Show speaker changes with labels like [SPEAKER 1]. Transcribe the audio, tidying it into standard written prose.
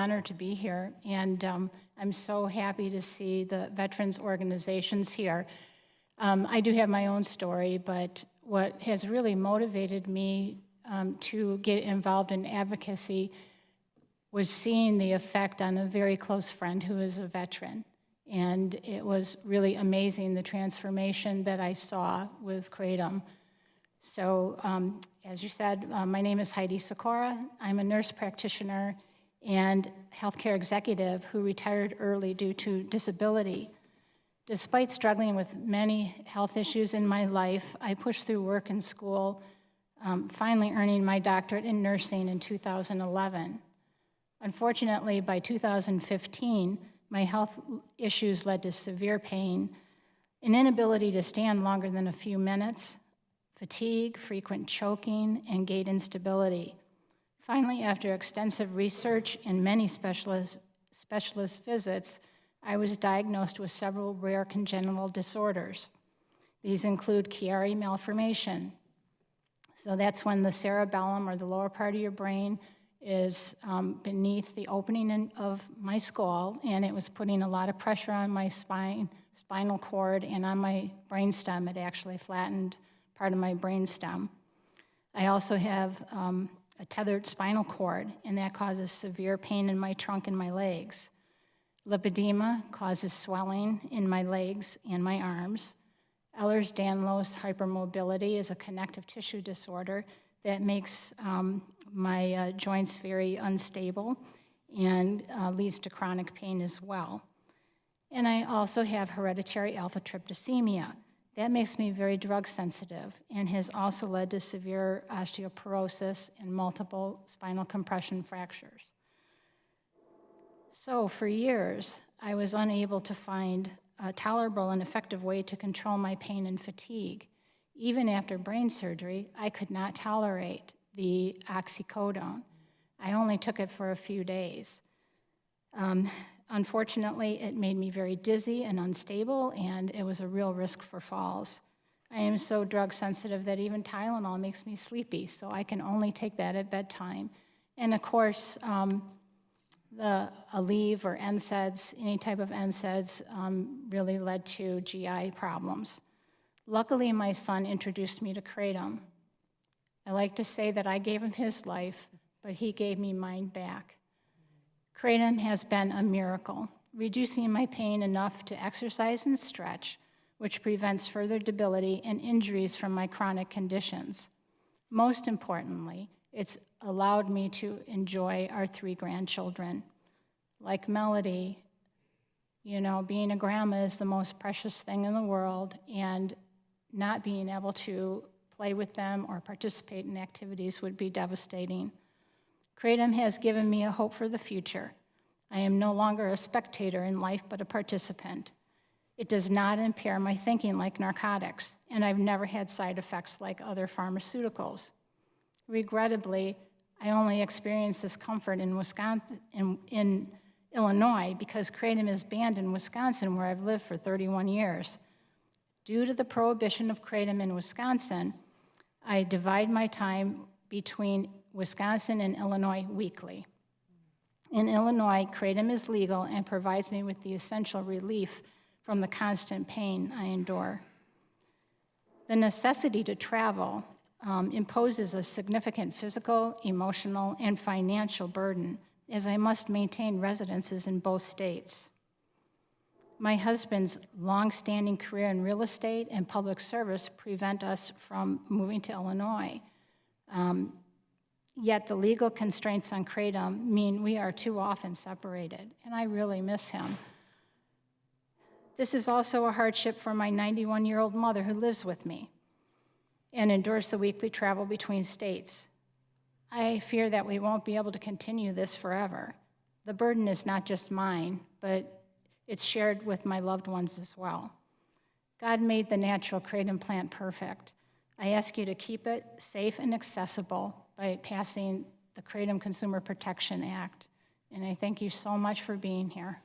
[SPEAKER 1] honor to be here, and I'm so happy to see the veterans organizations here. I do have my own story, but what has really motivated me to get involved in advocacy was seeing the effect on a very close friend who is a veteran. And it was really amazing, the transformation that I saw with kratom. So, as you said, my name is Heidi Sykora. I'm a nurse practitioner and healthcare executive who retired early due to disability. Despite struggling with many health issues in my life, I pushed through work and school, finally earning my doctorate in nursing in 2011. Unfortunately, by 2015, my health issues led to severe pain, an inability to stand longer than a few minutes, fatigue, frequent choking, and gait instability. Finally, after extensive research and many specialist visits, I was diagnosed with several rare congenital disorders. These include Chiari malformation. So that's when the cerebellum, or the lower part of your brain, is beneath the opening of my skull, and it was putting a lot of pressure on my spinal cord, and on my brainstem. It actually flattened part of my brainstem. I also have a tethered spinal cord, and that causes severe pain in my trunk and my legs. Lipedema causes swelling in my legs and my arms. Ehlers-Danlos hypermobility is a connective tissue disorder that makes my joints very unstable and leads to chronic pain as well. And I also have hereditary alpha-tryptophanemia. That makes me very drug sensitive and has also led to severe osteoporosis and multiple spinal compression fractures. So for years, I was unable to find a tolerable and effective way to control my pain and fatigue. Even after brain surgery, I could not tolerate the oxycodone. I only took it for a few days. Unfortunately, it made me very dizzy and unstable, and it was a real risk for falls. I am so drug sensitive that even Tylenol makes me sleepy, so I can only take that at bedtime. And of course, the Aleve or NSAIDs, any type of NSAIDs, really led to GI problems. Luckily, my son introduced me to kratom. I like to say that I gave him his life, but he gave me mine back. Kratom has been a miracle, reducing my pain enough to exercise and stretch, which prevents further debility and injuries from my chronic conditions. Most importantly, it's allowed me to enjoy our 3 grandchildren. Like Melody, you know, being a grandma is the most precious thing in the world, and not being able to play with them or participate in activities would be devastating. Kratom has given me a hope for the future. I am no longer a spectator in life, but a participant. It does not impair my thinking like narcotics, and I've never had side effects like other pharmaceuticals. Regrettably, I only experienced this comfort in Wisconsin, in Illinois, because kratom is banned in Wisconsin, where I've lived for 31 years. Due to the prohibition of kratom in Wisconsin, I divide my time between Wisconsin and Illinois weekly. In Illinois, kratom is legal and provides me with the essential relief from the constant pain I endure. The necessity to travel imposes a significant physical, emotional, and financial burden, as I must maintain residences in both states. My husband's long-standing career in real estate and public service prevent us from moving to Illinois. Yet the legal constraints on kratom mean we are too often separated, and I really miss him. This is also a hardship for my 91-year-old mother who lives with me and endures the weekly travel between states. I fear that we won't be able to continue this forever. The burden is not just mine, but it's shared with my loved ones as well. God made the natural kratom plant perfect. I ask you to keep it safe and accessible by passing the Kratom Consumer Protection Act. And I thank you so much for being here.